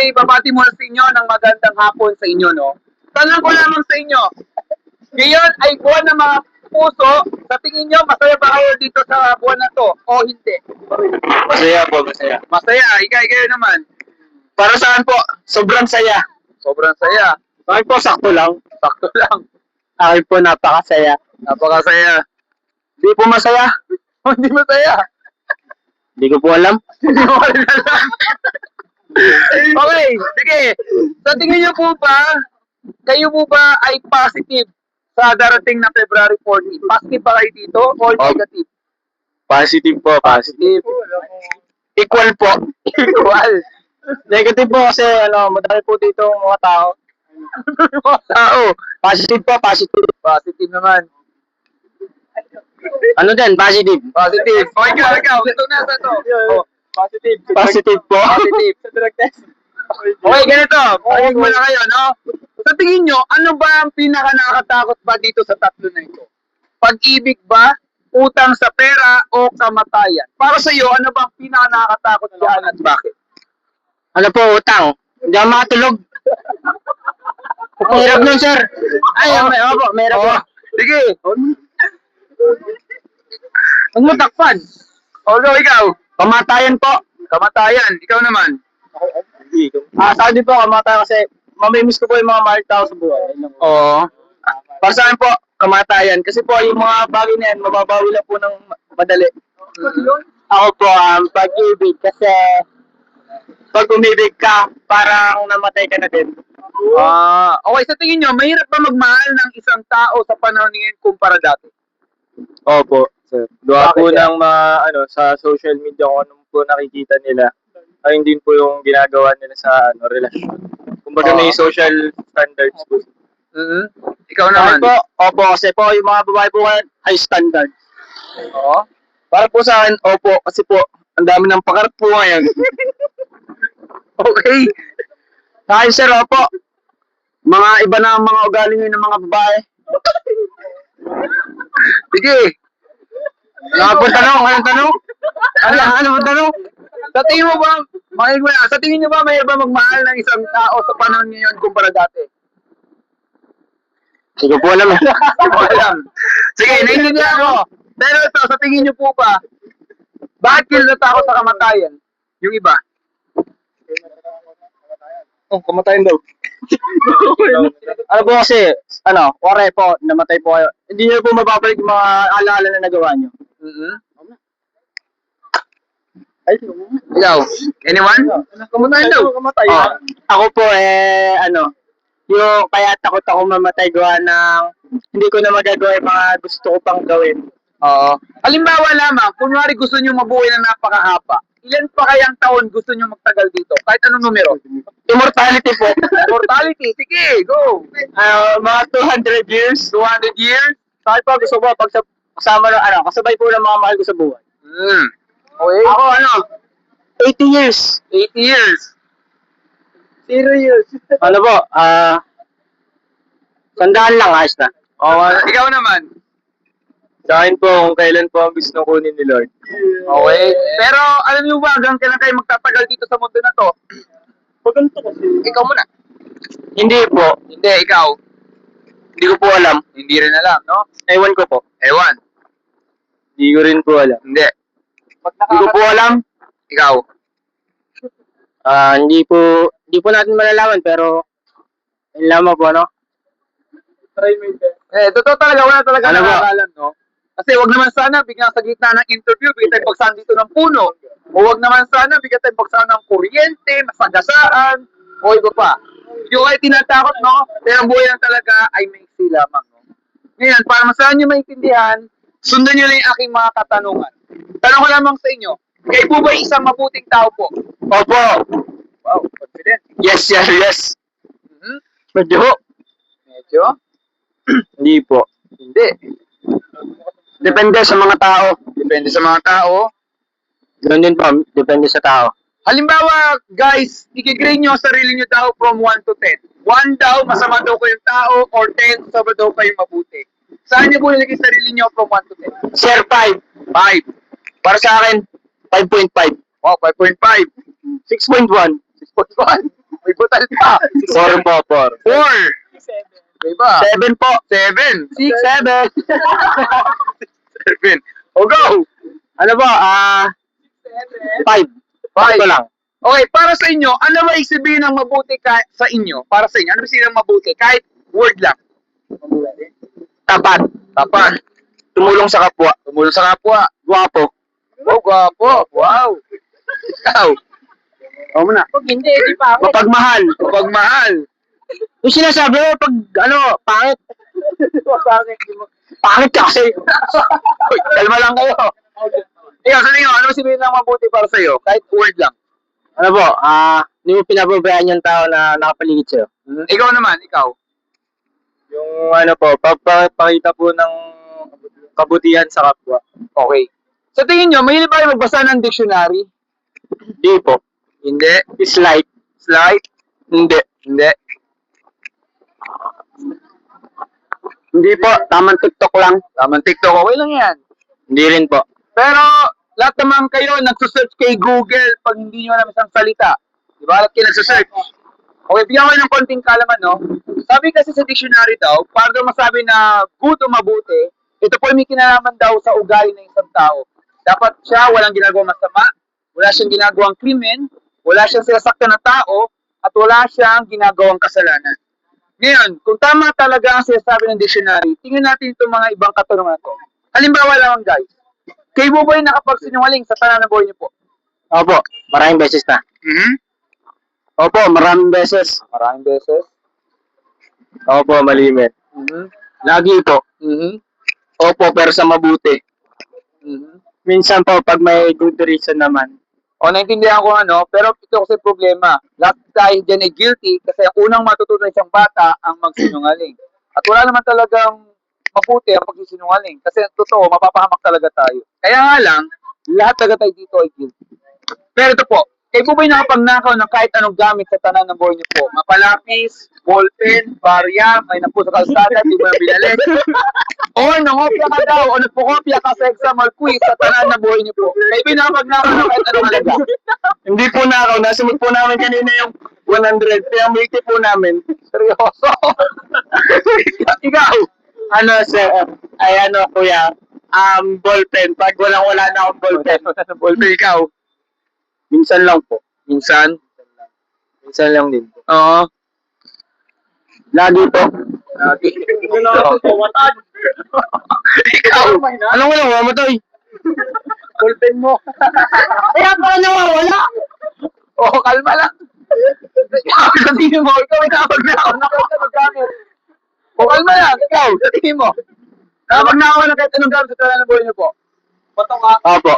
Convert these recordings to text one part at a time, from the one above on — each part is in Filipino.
Okay, babati muna sa inyo ng magandang hapon sa inyo, no? Tanong ko lamang sa inyo, ngayon ay buwan ng mga puso. Sa tingin nyo, masaya ba kayo dito sa buwan na to? O hindi? Masaya po, masaya. Masaya, ikaw naman. Para saan po? Sobrang saya. Sobrang saya. Bakit po, sakto lang. Sakto lang. Akin po, napakasaya. Napakasaya. Hindi po masaya. Hindi masaya. Hindi ko po alam. Hindi mo rin alam. Okay, sige. Sa tingin nyo po ba, kayo po ba ay positive sa darating na February 14? Positive ba kayo dito or negative? Positive po, positive. Equal po. Equal. Negative po kasi madami po dito mga tao. Mga tao. Positive po, positive. Positive naman. Ano din, positive. Positive. O, ikaw. Ito na sa to. Oh. Positive. Positive po. Positive. Okay, ganito. Pakinig mo na kayo, no? Sa tingin nyo, ano ba ang pinaka nakakatakot ba dito sa tatlo na ito? Pag-ibig ba, utang sa pera, o kamatayan? Para sa iyo, ano ba ang pinaka nakakatakot dyan at bakit? Ano po, utang. Hindi ako makatulog. Ang hirap nun, sir. Ay, may hirap po. Sige. Huwag mo takpan. Although ikaw, Kamatayan po. kamatayan. Ikaw naman. Sa akin po, kamatayan kasi mamimiss ko po yung mga mahal tao sa buhay. Oo. Para sa akin po, kamatayan. Kasi po, yung mga bagay na yan, mababawi lang po ng madali. Ako po, pag-ibig. Kasi pag umibig ka, parang namatay ka na din. Okay, sa tingin nyo, mahirap ba magmahal ng isang tao sa panahon ngayon kumpara dati? Opo, sir. Gawa Bakit po yan? ng sa social media kung anong po nakikita nila, ayun din po yung ginagawa nila sa relasyon. Kumbaga may social standards po. Ikaw Naman naman. po, opo, kasi po yung mga babae po ngayon, high standard. Oo. Para po sa akin, opo, kasi po, ang dami ng pakarap po ngayon. Okay. Sa akin, sir, opo, mga iba na ang mga ugali ngayon ng mga babae. Sige. Ano po tanong? Anong tanong? Ano po tanong? Sa tingin mo ba, makinig mo na, sa tingin nyo ba mahirap ba magmahal ng isang tao sa panahon ngayon kumpara dati? Hindi ko po alam. Hindi mo alam. Sige, naiintindihan ko. Pero ito, sa tingin nyo po ba, bakit kayo natakot sa kamatayan? Yung iba? Oh, kamatayin daw. Ano po kasi, wari po, namatay po kayo. Hindi niyo po mababalik yung mga alaala na nagawa niyo. Ay, Ikaw? Anyone? kamatayin daw. Oh, ako po yung kaya takot ako mamatay gawa ng hindi ko na magagawa yung mga gusto ko pang gawin. Oo. Halimbawa lamang, kunwari gusto nyo mabuhay ng napakahaba, ilan pa kayang taon gusto nyo magtagal dito? Kahit anong numero? Immortality po. Mortality, sige, go! Mga 200 years. 200 years? Kahit pa gusto ko pag kasama ng kasabay po ng mga mahal ko sa buhay. Okay. Ako 80 years. 80 years. 0 years. Ano po? Sandaan lang, ayos na. Ikaw naman. Sa akin po, kung kailan po ang gusto kunin ni Lord. Okay. Pero alam niyo ba hanggang kailan kayo magtatagal dito sa mundo na to? Paganto kasi. Ikaw muna. Hindi po. Hindi, ikaw. Hindi ko po alam. Hindi rin alam, no? Ewan ko po. Ewan. Hindi ko rin po alam. Hindi. Hindi ko po alam. Ikaw. Hindi po natin malalaman pero yun lamang po, no? Totoo talaga, wala talaga Ano ba? nakakalam, no? Kasi wag naman sana, biglang sa gitna ng interview, bigyan tayo pagsaan dito ng puno. O wag naman sana, bigyan tayo pagsaan ng kuryente, masagasaan, o iba pa. Yung ay tinatakot, no? Pero ang buhay lang talaga ay maiksi lamang, no? Ngayon, para masahan nyo maintindihan, sundan nyo lang yung aking mga katanungan. Tanong ko lamang sa inyo, kayo po ba isang mabuting tao po? Opo. Wow, confident. Yes. Medyo. Medyo? Hindi po. Hindi. Depende sa mga tao. Depende sa mga tao. Ganun din po. Depende sa tao. Halimbawa, guys, i-grade nyo ang sarili nyo daw from 1 to 10. 1 daw, masama daw kayong tao, or 10, masama daw kayong mabuti. Saan nyo po nilagay sarili nyo from 1 to 10? Sir, 5. 5. Para sa akin, 5.5. Oh, 5.5. 6.1. 6.1. May butal pa. 4 po, 4. 4. Diba? 7 po. 7. 6, 7. 7. O go! Ano po? 5. 5 lang. Okay, para sa inyo, ano ba ibig sabihin ng mabuti sa inyo? Para sa inyo, ano ba ibig sabihin ng mabuti? Kahit word lang. Tapat. Tapat. Tumulong sa kapwa. Tumulong sa kapwa. Guwapo. Oh, gwapo. Wow. Ikaw. O muna. Pag hindi, di pa ako. Mapagmahal. Pagmahal. Yung sinasabi mo, pag pangit. Pangit ka kasi. Uy, kalma lang kayo. Ikaw, sa tingin mo, ano ba sabihin ng mabuti para sa iyo? Kahit word lang. Ano po? Hindi mo pinababayaan yung tao na nakapaligid sa'yo. Ikaw naman, ikaw. Yung ano po, pagpapakita po ng kabutihan sa kapwa. Okay. Sa tingin nyo, mahilig ba kayo magbasa ng dictionary? Hindi po. Hindi. Slide. Slide? Hindi. Hindi. Hindi po. Tamang TikTok lang. Tamang TikTok, okay lang yan. Hindi rin po. Pero, lahat naman kayo nagsusearch kay Google pag hindi nyo alam isang salita. Di ba? Lahat kayo nagsusearch. Okay, bigyan ko kayo ng konting kalaman, no? Sabi kasi sa dictionary daw, para daw masabi na good o mabuti, ito po may kinalaman daw sa ugali ng isang tao. Dapat siya walang ginagawang masama, wala siyang ginagawang krimen, wala siyang sinasaktan na tao, at wala siyang ginagawang kasalanan. Ngayon, kung tama talaga ang sinasabi ng dictionary, tingnan natin itong mga ibang katanungan ko. Halimbawa lang, guys. Kayo po ba yung nakapagsinungaling sa tanan ng buhay niyo po? Opo. Maraming beses na. Opo, maraming beses. Maraming beses. Opo, malimit. Lagi po. Opo, pero sa mabuti. Minsan po, pag may good reason naman. O, naintindihan ko ano, pero ito kasi problema. Lahat tayo dyan ay guilty kasi ang unang matutunan isang bata ang magsinungaling. At wala naman talagang mabuti ang pagsisinungaling. Kasi totoo, mapapahamak talaga tayo. Kaya nga lang, lahat talaga tayo dito ay guilty. Pero ito po, kayo po ba yung nakapagnakaw ng kahit anong gamit sa tanan ng buhay niyo po? Mapalapis, ballpen, barya, may napo sa kalsada, di mo na binalik. O nangopya ka daw, o nagpukopya ka sa exam or quiz sa tanan ng buhay niyo po. Kayo ba yung nakapagnakaw ng kahit anong halaga? Hindi po na ako. Nasunod po namin kanina yung 100. Kaya multi po namin. Seryoso? Ikaw? Ano, sir? Ay, ano, kuya? Ballpen. Pag walang-wala na akong ballpen. Ballpen, ikaw? Minsan lang po. Minsan? Minsan lang din po. Oo. Lagi po. Lagi. Ikaw? Anong wala? Mamatay. Ballpen mo. Kaya pala nawawala. Oo, kalma lang. Ikaw, sa tingin mo, ikaw ay nakapagnakaw na kahit anong gamit. O, kalma lang, ikaw, sa tingin mo. Nakapagnakaw na kahit anong gamit sa tanan ng buhay niyo po. Patong ka. Opo.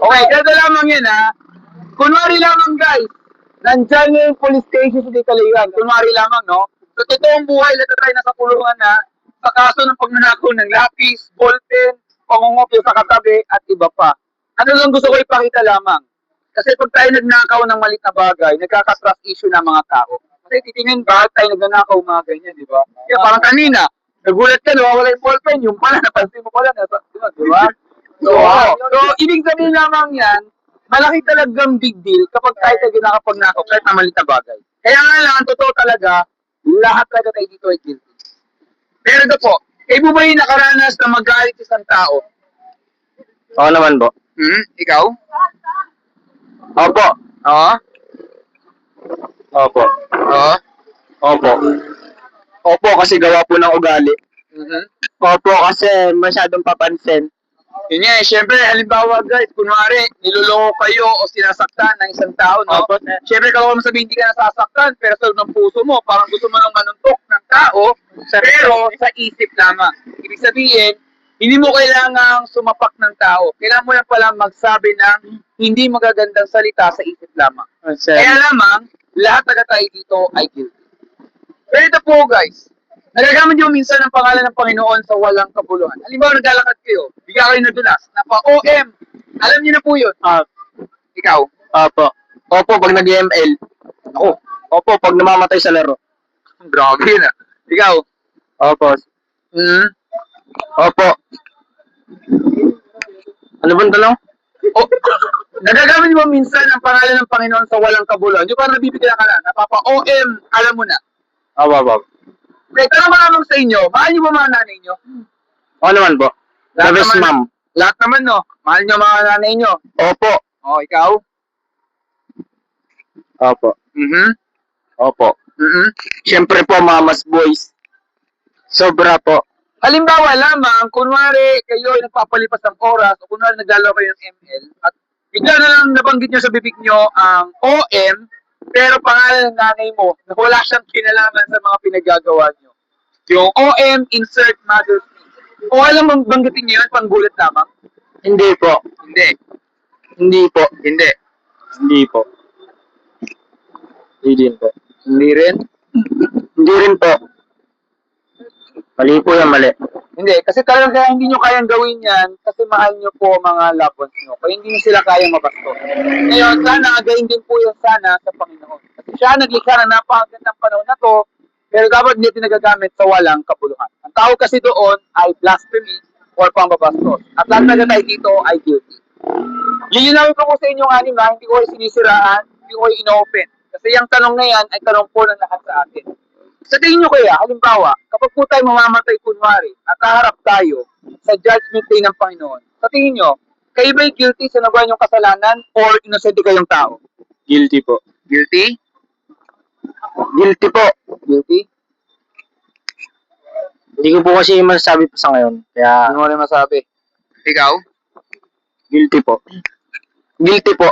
Okay, ganito lamang yan ha. Kunwari lamang guys, nandyan yung police station sa Dikaligan. Kunwari lamang, no? So, totoong buhay, lahat na tayo nasa kulungan na sa kaso ng pagnanakaw ng lapis, ballpen, pangungopyo sa katabi, at iba pa. Ano lang gusto ko ipakita lamang? Kasi pag tayo nagnakaw ng malit na bagay, nagkaka-trust issue ng mga tao. Kasi titingin ba tayo nagnanakaw mga ganyan, di ba? Kaya parang kanina, nagulat ka, nawawala yung ballpen, yung pala, napansin mo pala, di ba? So, ibig sabihin lamang yan, malaki talagang big deal kapag tayo tayo nakapagnakaw kahit na malit na bagay. Kaya nga lang, ang totoo talaga, lahat talaga tayo dito ay guilty. Pero ito po, kayo mo ba yung nakaranas na magalit isang tao? Oo naman po. Ikaw? Opo. Oo? Opo. Oo? Opo. Opo, kasi gawa po ng ugali. Opo, kasi masyadong papansin. Yun nga, syempre, halimbawa guys, kunwari, niloloko kayo o sinasaktan ng isang tao, no? Opo. Syempre, kalau mo sabihin, hindi ka nasasaktan, pero sa loob ng puso mo, parang gusto mo lang manuntok ng tao, pero sa isip lamang. Ibig sabihin, hindi mo kailangang sumapak ng tao. Kailangan mo lang pala magsabi ng hindi magagandang salita sa isip lamang. Kaya lamang, lahat na tayo dito ay guilty. Pero ito po guys, nagagamit nyo minsan ang pangalan ng Panginoon sa walang kabuluhan. Halimbawa, naglalakad kayo, bigla kayo nadulas, napa-OM, alam niyo na po yun. Ikaw? Opo. Opo, pag nag-ML. Ako. Opo, pag namamatay sa laro. Grabe na. Ikaw? Opo. Opo. Ano bang tanong? O, nagagamit mo minsan ang pangalan ng Panginoon sa walang kabuluhan. Di ba nabibigyan ka na? Napapa-OM, alam mo na. Opo. Okay, tanong ko naman sa inyo, mahal niyo ba mga nanay niyo? Oo naman po. The Lahat best naman- ma'am. Lahat naman, no? Mahal niyo mga nanay niyo. Opo. O, ikaw? Opo. Mhm. Opo. Mhm. Siyempre po, mamas boys. Sobra po. Halimbawa lamang, kunwari kayo ay nagpapalipas ng oras o kunwari naglalaro kayo ng ML at bigla na lang nabanggit nyo sa bibig nyo ang OM pero pangalan ng nanay mo na wala siyang kinalaman sa mga pinagagawa nyo. Yung OM, insert mother's name. O alam mong banggitin nyo yun, panggulat lamang? Hindi po. Hindi. Hindi po. Hindi. Hindi po. Hindi din po. Hindi rin? Hindi rin po. Mali po yan, mali. Hindi. Kasi talaga hindi nyo kayang gawin yan kasi mahal nyo po mga loved ones nyo. Kaya hindi nyo sila kayang mabastos. Ngayon, sana, gayon din po yun sana sa Panginoon. Kasi siya naglikha ng napakagandang panahon na to, pero dapat hindi nagagamit sa walang kabuluhan. Ang tawag kasi doon ay blasphemy or pambabastos. At lahat na tayo dito ay guilty. Yun yung namin ko sa inyong anim na hindi ko kayo sinisiraan, hindi ko kayo ino-open. Kasi yung tanong na yan ay tanong po ng lahat sa atin. Sa tingin nyo kaya, halimbawa, kapag po tayo mamamatay kunwari at haharap tayo sa judgment day ng Panginoon, sa tingin nyo, kayo ba'y guilty sa nagawa nyong kasalanan or innocent kayong tao? Guilty po. Guilty? Guilty po. Guilty? Hindi ko po kasi masasabi pa sa ngayon. Kaya, Ano mo rin masabi? Ikaw? guilty po. Guilty po.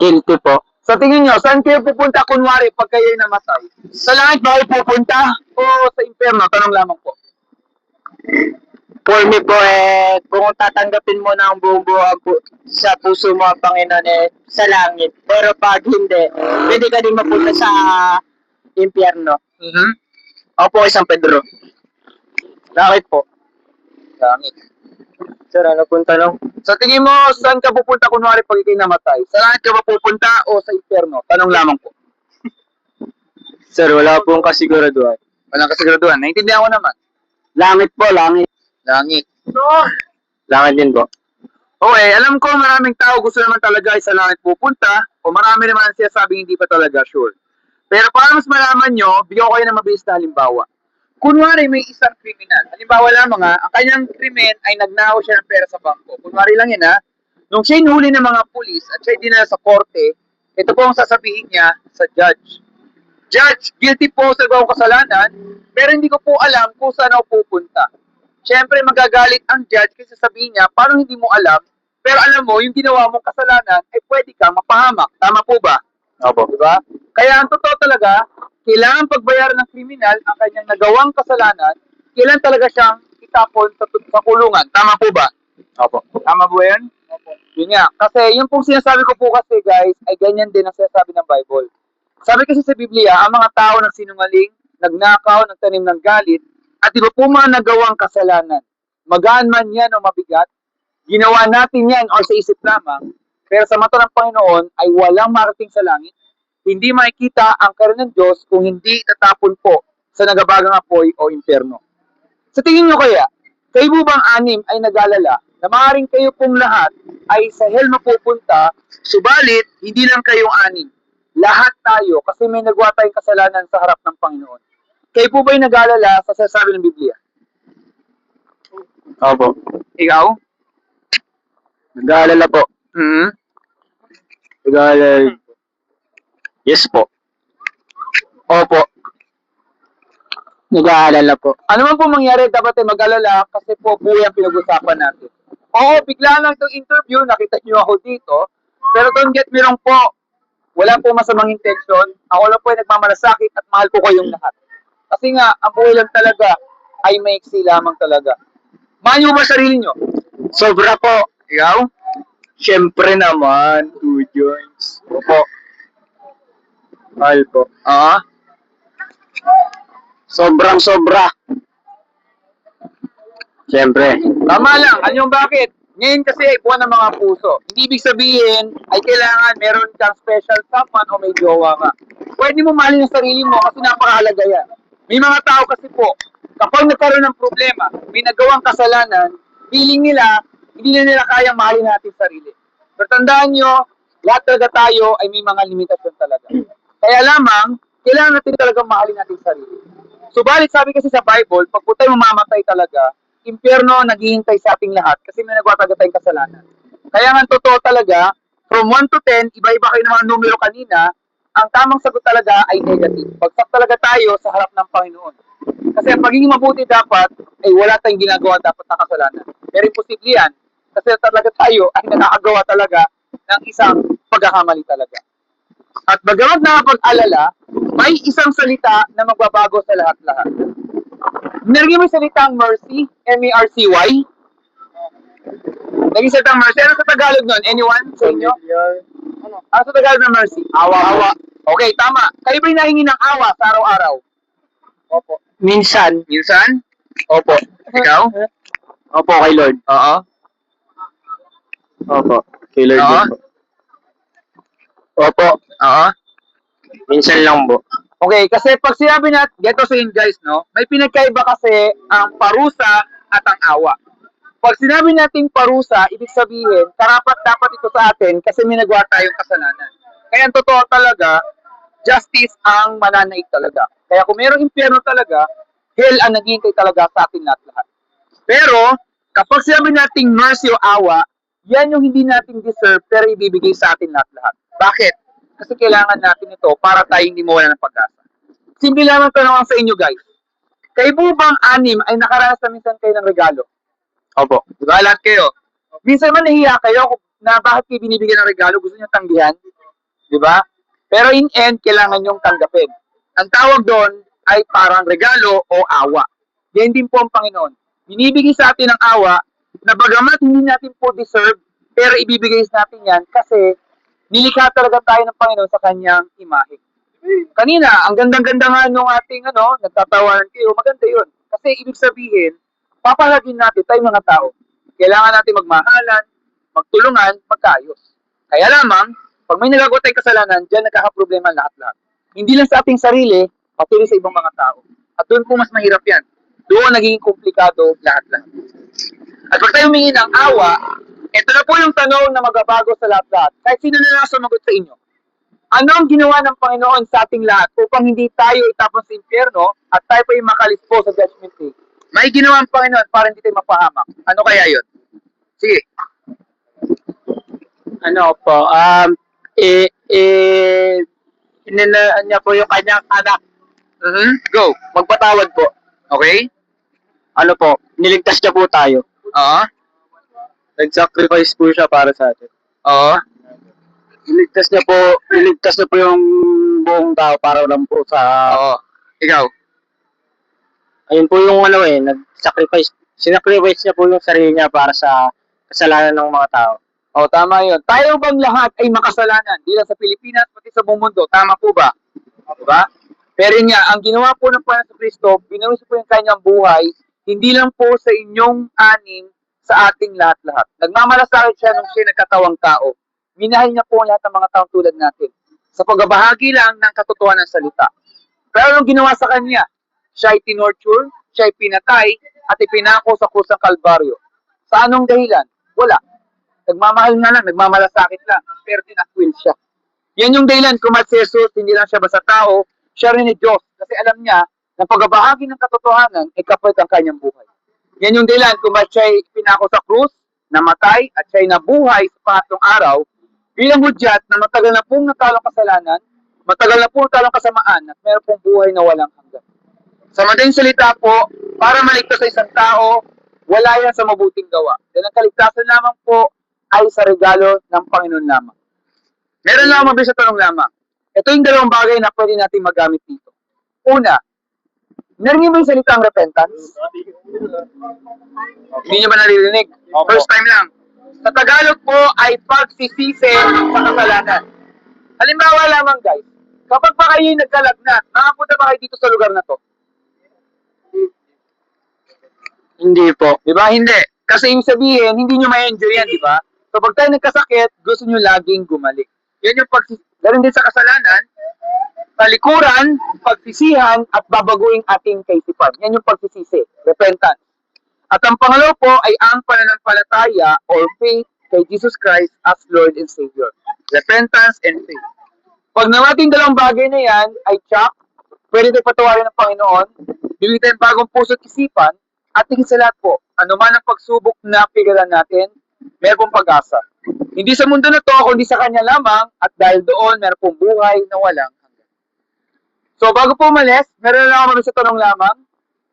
Guilty po. Sa tingin nyo, saan kayo pupunta kunwari pag kayo'y namatay? Sa langit ba kayo pupunta o sa impyerno? Tanong lamang po. For me po, kung tatanggapin mo ng buong buhay po sa puso mo, Panginoon, sa langit. Pero pag hindi, pwede ka din mapunta sa impyerno. Mhm. Ako po, San Pedro. Bakit po? Langit. Sir, ano pong tanong? Sa tingin mo, saan ka pupunta kunwari pag ikay namatay? Sa langit ka ba pupunta o sa impyerno? Tanong lamang po. Sir, wala pong kasiguraduhan. Walang kasiguraduhan. Naintindihan ko naman. Langit po, langit. Langit. Langit din po. Okay, alam ko maraming tao gusto naman talaga ay sa langit pupunta o marami naman ang sinasabing hindi pa talaga sure. Pero para mas malaman nyo, bigyan ko kayo ng mabilis na halimbawa. Kunwari may isang kriminal. Halimbawa lamang ang kanyang krimen ay nagnakaw siya ng pera sa bangko. Kunwari lang yun nung siya hinuli ng mga pulis at siya dinala sa korte, ito po ang sasabihin niya sa judge. Judge, guilty po sa gawang kasalanan, pero hindi ko po alam kung saan ako pupunta. Siyempre, magagalit ang judge kasi sasabihin niya, paano hindi mo alam, pero alam mo, yung ginawa mong kasalanan ay pwede kang mapahamak. Tama po ba? Opo. Diba? Kaya ang totoo talaga, kailangan pagbayaran ng kriminal ang kanyang nagawang kasalanan, kailangan talaga siyang itapon sa kulungan. Tama po ba? Opo. Tama po yan? Opo. Yun nga. Kasi yung pong sinasabi ko po kasi guys, ay ganyan din ang sinasabi ng Bible. Sabi kasi sa Biblia, ang mga tao nagsinungaling, nagnakaw, nagtanim ng galit, at iba po mga nagawang kasalanan. Magaan man yan o mabigat, ginawa natin yan o sa isip lamang, pero sa mata ng Panginoon ay walang marating sa langit, hindi makikita ang karan ng Diyos kung hindi tatapon po sa nagabagang apoy o impyerno. Sa tingin nyo kaya, kayo po bang anim ay nag-alala na maaaring kayo pong lahat ay sa hell mapupunta, subalit hindi lang kayong anim. Lahat tayo kasi may nagawa tayong kasalanan sa harap ng Panginoon. Kayo po ba'y nag-alala sa sinasabi ng Biblia? Opo. Ikaw? Nag-aalala po. Hmm? Nag-aalala. Yes po. Opo. Nag-aalala po. Ano man po mangyari, dapat ay mag-alala kasi po buhay ang pinag-usapan natin. Oo, bigla lang itong interview, nakita niyo ako dito, pero don't get me wrong po, wala po masamang intensyon, ako lang po ay nagmamalasakit at mahal ko kayong lahat. Kasi nga, ang buhay lang talaga ay maiksi lamang talaga. Mahal niyo ba sarili niyo? Sobra po. Ikaw? Siyempre naman. 2 joints. Opo. Mahal po. Ah? Sobrang sobra. Siyempre. Tama lang. Alam niyo bakit? Ngayon kasi ay buwan ng mga puso. Hindi ibig sabihin ay kailangan meron kang special someone o may jowa ka. Pwede mo mahalin ang sarili mo kasi napakahalaga yan. May mga tao kasi po, kapag nagkaroon ng problema, may nagawang kasalanan, feeling nila hindi na nila kayang mahalin natin sarili. Pero tandaan nyo, lahat talaga tayo ay may mga limitasyon talaga. Kaya lamang, kailangan natin talaga mahalin natin sarili. Subalit sabi kasi sa Bible, pag po tayo mamamatay talaga, impyerno naghihintay sa ating lahat kasi may nagawa talaga tayong kasalanan. Kaya nga totoo talaga, from 1 to 10, iba-iba kayo ng mga numero kanina, ang tamang sagot talaga ay negative. Bagsak talaga tayo sa harap ng Panginoon. Kasi ang pagiging mabuti dapat ay wala tayong ginagawa dapat na kasalanan. Pero imposible yan. Kasi talaga tayo ay nakakagawa talaga ng isang pagkakamali talaga. At bagamat nakapag-alala, may isang salita na magbabago sa lahat-lahat. Narinig mo yung salitang mercy? M-E-R-C-Y? Naging salitang mercy. Ano sa Tagalog nun? Anyone sa inyo? Ano sa Tagalog ng mercy? Awa. Okay, tama. Kayo ba'y nahingi ng awa sa araw-araw? Opo. Minsan. Minsan? Opo. Ikaw? Opo, kay Lord. Oo. Opo. Kay Lord Oo. din po. Opo. Oo. Minsan lang po. Okay, kasi pag sinabi natin, get to saying guys, no? May pinagkaiba kasi ang parusa at ang awa. Pag sinabi nating parusa, ibig sabihin, karapat dapat ito sa atin kasi may nagawa tayong kasalanan. Kaya ang totoo talaga, justice ang mananaig talaga. Kaya kung mayroong impyerno talaga, hell ang naghihintay talaga sa atin lahat. Pero, kapag sinabi nating mercy o awa, yan yung hindi natin deserve pero ibibigay sa atin lahat. Bakit? Kasi kailangan natin ito para tayo hindi mawala ng pag-asa. Simple lang ang tanong sa inyo guys. Kayo po bang anim ay nakaranas na minsan kayo ng regalo? Opo. Diba? Lahat kayo. Minsan man nahiya kayo na bakit kayo binibigyan ng regalo, gusto nyo tanggihan. Diba? Pero in end, kailangan nyong tanggapin. Ang tawag doon ay parang regalo o awa. Yan din po ang Panginoon. Binibigay sa atin ang awa na bagamat hindi natin po deserve, pero ibibigay sa natin yan kasi nilikha talaga tayo ng Panginoon sa kanyang imahe. Kanina, ang gandang-ganda nga nung ating nagtatawanan kayo, maganda yun. Kasi ibig sabihin, papalagin natin tayo mga tao. Kailangan natin magmahalan, magtulungan, magkaayos. Kaya lamang, pag may nagagawa tayong kasalanan, dyan nagkakaproblema lahat-lahat. Hindi lang sa ating sarili, pati rin sa ibang mga tao. At doon po mas mahirap yan. Doon nagiging komplikado lahat-lahat. At pag tayo humingi ng awa, ito na po yung tanong na magbabago sa lahat-lahat. Kahit sino na lang sumagot sa inyo. Ano ang ginawa ng Panginoon sa ating lahat upang hindi tayo itapon sa impyerno at tayo pa yung makalispo sa judgment day? May ginawa ang Panginoon para hindi tayo mapahamak. Ano kaya yun? Sige. Ano po, inanaan niya po yung kanyang anak. Go. Magpatawad po. Okay? Ano po, niligtas niya po tayo. Oo. Nag-sacrifice po siya para sa atin. Oo. Niligtas niya po yung buong tao para lang po sa... Oo. Ikaw. Ayun po yung nag-sacrifice. Sinacrifice niya po yung sarili niya para sa kasalanan ng mga tao. O, tama yun. Tayo bang lahat ay makasalanan? Di lang sa Pilipinas, pati sa buong mundo. Tama po ba? Diba? Pero yun nga, ang ginawa po ng Panginoon sa Kristo, binuwis po yung kanyang buhay, hindi lang po sa inyong anim, sa ating lahat-lahat. Nagmamalasakit siya nung siya nagkatawang tao. Minahal niya po lahat ng mga taong tulad natin. Sa pagbabahagi lang ng katotohanan ng salita. Pero anong ginawa sa kanya? Siya ay tinorture, siya ay pinatay, at ipinako sa krus ng Kalbaryo. Sa anong dahilan? Wala. Nagmamahal nga lang, nagmamalasakit lang, pero tinakwil siya. Yan yung dahilan kung si Jesus, hindi lang siya basta tao, siya rin ni Diyos. Kasi alam niya na pagbabahagi ng katotohanan ay kapalit ang kanyang buhay. Yan yung dahilan kung siya ay pinako sa krus, namatay, at siya ay nabuhay sa pangatlong araw, bilang hudyat na matagal na pong natalong kasalanan, matagal na pong natalong kasamaan, at meron pong buhay na walang hanggan. Sa madaling salita po, para maligtas sa isang tao, wala yan sa mabuting gawa. Dahil ang kaligtasan lamang po ay sa regalo ng Panginoon lamang. Meron lang mabilis na tanong lamang. Ito yung dalawang bagay na pwede natin magamit dito. Una, narinig mo yung salitang repentance? Hindi nyo ba naririnig? First time lang. Sa Tagalog po ay pagsisisi sa kasalanan. Halimbawa lamang guys, kapag pa kayo nagkalagnat, makapunta ba kayo dito sa lugar na to? Hindi po. Di ba? Hindi. Kasi yung sabihin, hindi nyo ma-enjoy yan, di ba? So pag tayo nagkasakit, gusto nyo laging gumalik. Yan yung pagsisisi. Galing din sa kasalanan, talikuran, pagsisihan, at babaguing ating kaisipan. Yan yung pagsisisi, repentance. At ang pangalawa po ay ang pananampalataya or faith kay Jesus Christ as Lord and Savior. Repentance and faith. Pag nawating dalawang bagay na yan ay check, pwede tayo patawarin ng Panginoon, bibigyan tayong bagong puso't isipan, at higit sa lahat po, anuman ang pagsubok na pigilan natin, meron pong pag-asa. Hindi sa mundo na to, kundi sa Kanya lamang, at dahil doon, meron pong buhay na walang hanggan. So, bago po umalis, meron na ako sa tanong lamang.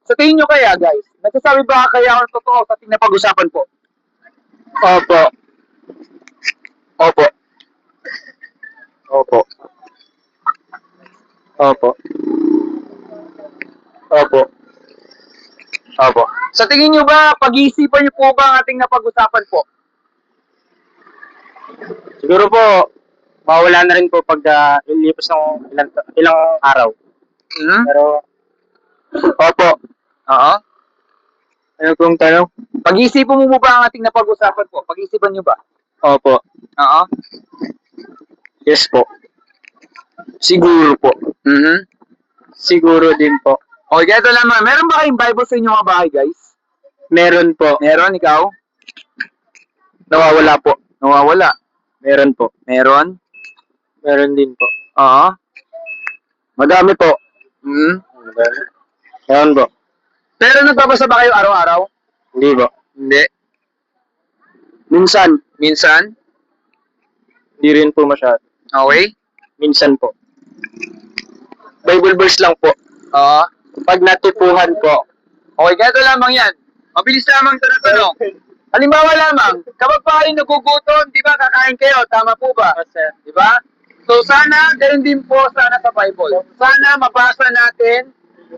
Sa tingin nyo kaya, guys, nagsasabi ba kaya ako ng totoo sa ating napag-usapan po? Opo. Opo. Opo. Opo. Opo. Opo. Sa tingin nyo ba, pag-iisipan nyo po ba ang ating napag-usapan po? Siguro po, mawala na rin po pag ilipas ng ilang araw. Hmm? Pero, opo. Oo. Ano pong tanong? Pag-iisipan mo ba ang ating napag-usapan po? Pag-iisipan nyo ba? Opo. Oo. Yes po. Siguro po. Mm-hmm. Siguro din po. Okay, ganito lamang. Meron ba kayong Bible sa inyong mga bahay, guys? Meron po. Meron, ikaw? Nawawala po. Nawawala. Meron po. Meron? Meron din po. Oo. Madami po. Hmm. Meron po. Pero nagbabasa ba kayo araw-araw? Hindi po. Hindi. Minsan. Minsan? Hindi rin po masyado. Okay. Minsan po. Bible verse lang po. Oo. Pag natupuhan po. Okay, ganito lamang yan. Mabilis lamang ito na tanong. Halimbawa lamang, kapag pa kayo nagugutom, di ba, kakain kayo, tama po ba? Di ba? So sana, ganun din po sana sa Bible. Sana mabasa natin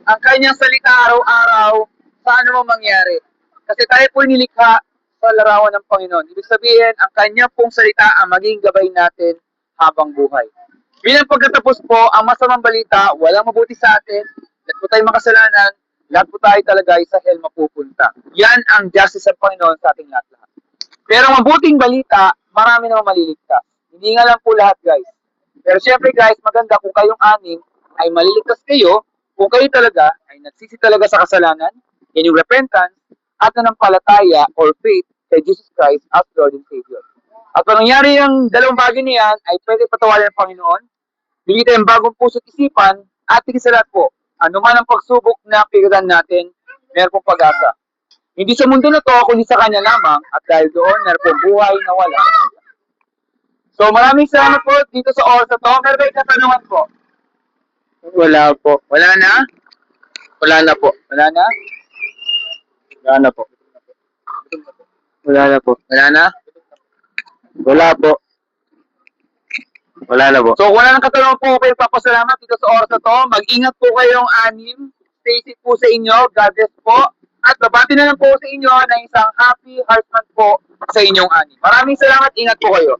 ang kanyang salita araw-araw sa ano mang mangyari. Kasi tayo po nilikha sa larawan ng Panginoon. Ibig sabihin, ang kanyang pong salita ang maging gabay natin habang buhay. Bilang pagkatapos po, ang masamang balita, walang mabuti sa atin, lahat po tayo makasalanan, lahat po tayo talaga ay sa hell mapupunta. Yan ang justice ng Panginoon sa ating lahat-lahat. Pero ang mabuting balita, marami naman maliligtas. Hindi nga lang po lahat, guys. Pero syempre, guys, maganda kung kayong anim ay maliligtas kayo, kung kayo talaga ay nagsisi talaga sa kasalanan, yan yung repentance, at nanampalataya or faith kay Jesus Christ as Lord and Savior. At pag nangyari yung dalawang bagay niyan, ay pwede patawarin ng Panginoon, bigyan tayong bagong puso't isipan, at higit sa lahat po, anuman ang pagsubok na pigilan natin, meron pong pag-asa. Hindi sa mundo na to, kundi sa Kanya lamang, at dahil doon, meron pong buhay na wala. So maraming salamat po dito sa oras na to. Meron ba katanungan po? Wala po. Wala na? Wala na po. Wala na? Wala na po. Wala na po. Wala na? Wala po. Wala na po. So kung wala nang katanungan po, kayo papasalamat dito sa oras na to. Mag-ingat po kayong anim. Stay safe po sa inyo. God bless po. At babati na lang po sa inyo na isang happy heart month po sa inyong anim. Maraming salamat. Ingat po kayo.